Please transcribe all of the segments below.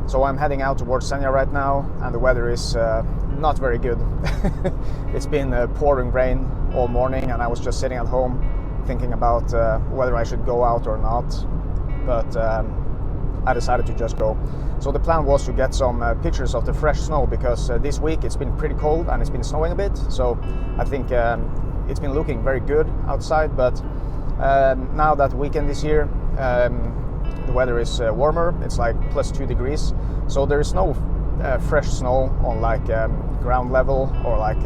So I'm heading out towards Senja right now, and the weather is not very good. It's been pouring rain all morning, and I was just sitting at home thinking about whether I should go out or not, but I decided to just go. So the plan was to get some pictures of the fresh snow, because this week it's been pretty cold and it's been snowing a bit, so I think it's been looking very good outside. But now that weekend this year, the weather is warmer. It's like +2 degrees, so there is no fresh snow on like ground level or like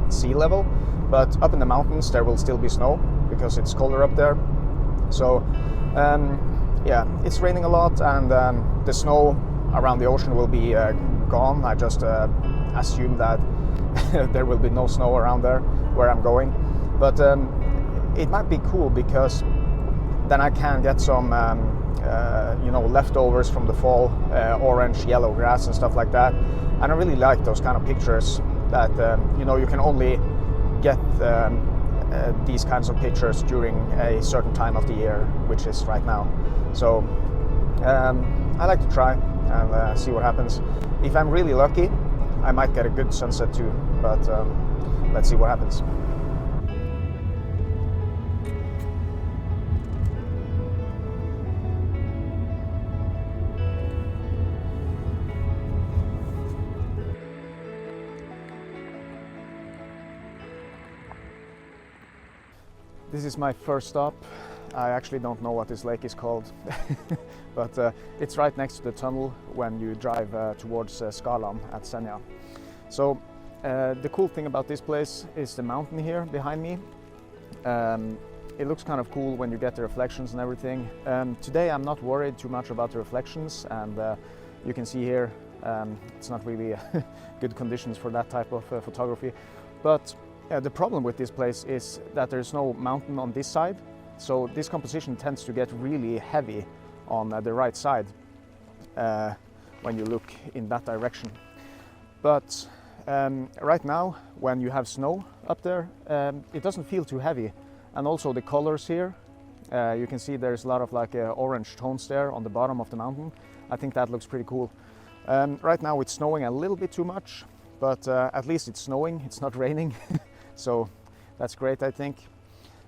sea level, but up in the mountains there will still be snow because it's colder up there. So yeah, it's raining a lot, and the snow around the ocean will be gone. I just assume that there will be no snow around there where I'm going, but it might be cool because then I can get some you know, leftovers from the fall, orange, yellow grass and stuff like that. And I really like those kind of pictures that you know, you can only get these kinds of pictures during a certain time of the year, which is right now. So I like to try and see what happens. If I'm really lucky, I might get a good sunset too, but let's see what happens. This is my first stop. I actually don't know what this lake is called, but it's right next to the tunnel when you drive towards Skaland at Senja. So the cool thing about this place is the mountain here behind me. It looks kind of cool when you get the reflections and everything. Today I'm not worried too much about the reflections, and you can see here it's not really good conditions for that type of photography. But the problem with this place is that there's no mountain on this side, so this composition tends to get really heavy on the right side when you look in that direction. But right now, when you have snow up there, it doesn't feel too heavy. And also the colors here, you can see there's a lot of like orange tones there on the bottom of the mountain. I think that looks pretty cool. Right now it's snowing a little bit too much, but at least it's snowing, it's not raining. So that's great, I think.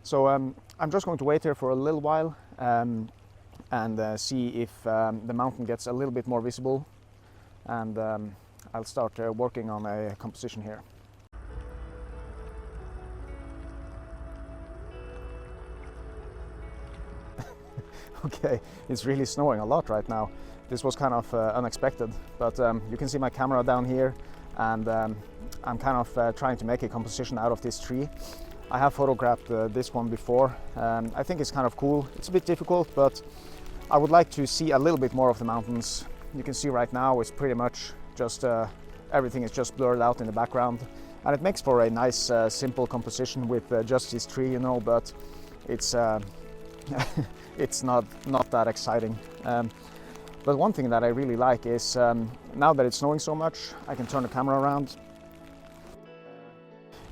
So I'm just going to wait here for a little while and see if the mountain gets a little bit more visible, and I'll start working on a composition here. Okay, it's really snowing a lot right now. This was kind of unexpected, but you can see my camera down here, and I'm kind of trying to make a composition out of this tree. I have photographed this one before. I think it's kind of cool. It's a bit difficult, but I would like to see a little bit more of the mountains. You can see right now it's pretty much just everything is just blurred out in the background, and it makes for a nice simple composition with just this tree, you know, but it's it's not that exciting. But one thing that I really like is now that it's snowing so much, I can turn the camera around.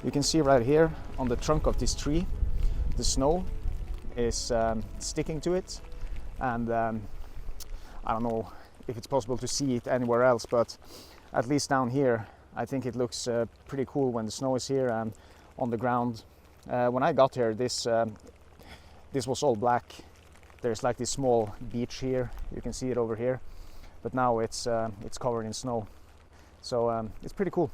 You can see right here on the trunk of this tree, the snow is sticking to it, and I don't know if it's possible to see it anywhere else, but at least down here I think it looks pretty cool when the snow is here and on the ground. When I got here, this was all black. There's like this small beach here, you can see it over here, but now it's covered in snow, so it's pretty cool.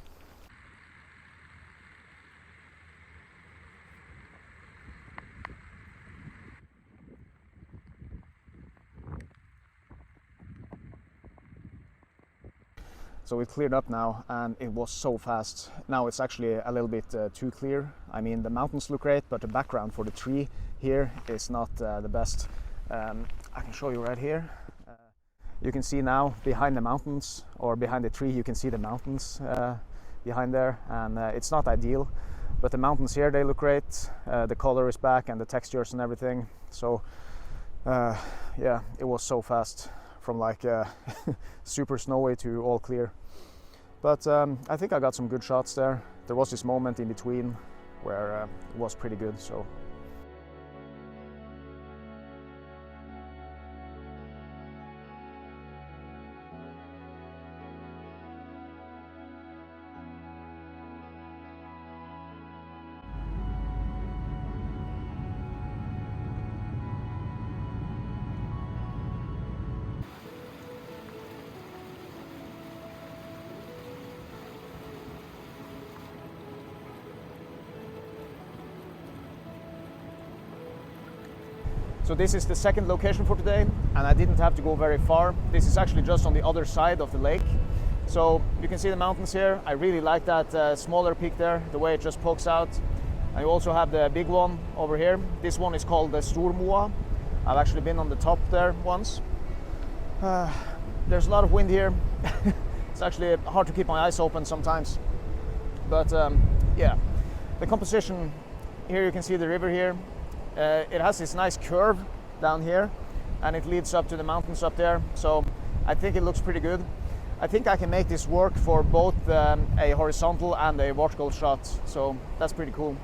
So it cleared up now, and it was so fast. Now it's actually a little bit too clear. I mean, the mountains look great, but the background for the tree here is not the best. I can show you right here. You can see now behind the mountains, or behind the tree, you can see the mountains behind there, and it's not ideal. But the mountains here, they look great. The color is back and the textures and everything. So yeah, it was so fast, from like super snowy to all clear. But I think I got some good shots there. There was this moment in between where it was pretty good. So So this is the second location for today, and I didn't have to go very far. This is actually just on the other side of the lake. So you can see the mountains here. I really like that smaller peak there, the way it just pokes out. And you also have the big one over here. This one is called the Stormoa. I've actually been on the top there once. There's a lot of wind here. It's actually hard to keep my eyes open sometimes. But yeah, the composition here, you can see the river here. It has this nice curve down here, and it leads up to the mountains up there. So I think it looks pretty good. I think I can make this work for both a horizontal and a vertical shot. So that's pretty cool.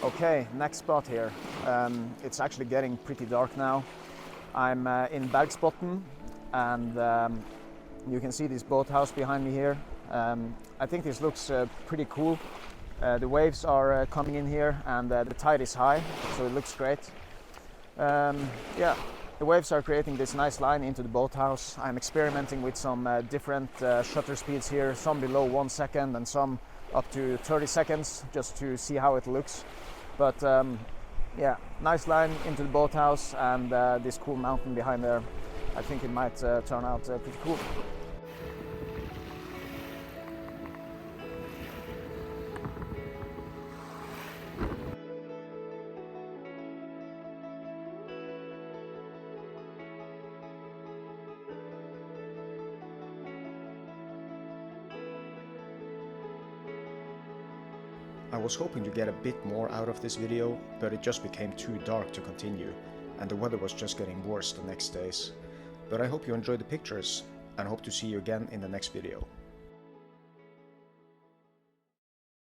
Okay, next spot here. It's actually getting pretty dark now. I'm in Bergsbotn, and you can see this boathouse behind me here. I think this looks pretty cool. The waves are coming in here, and the tide is high, so it looks great. Yeah, the waves are creating this nice line into the boathouse. I'm experimenting with some different shutter speeds here, some below 1 second and some up to 30 seconds, just to see how it looks. But yeah, nice line into the boathouse, and this cool mountain behind there. I think it might turn out pretty cool. I was hoping to get a bit more out of this video, but it just became too dark to continue, and the weather was just getting worse the next days. But I hope you enjoyed the pictures, and hope to see you again in the next video.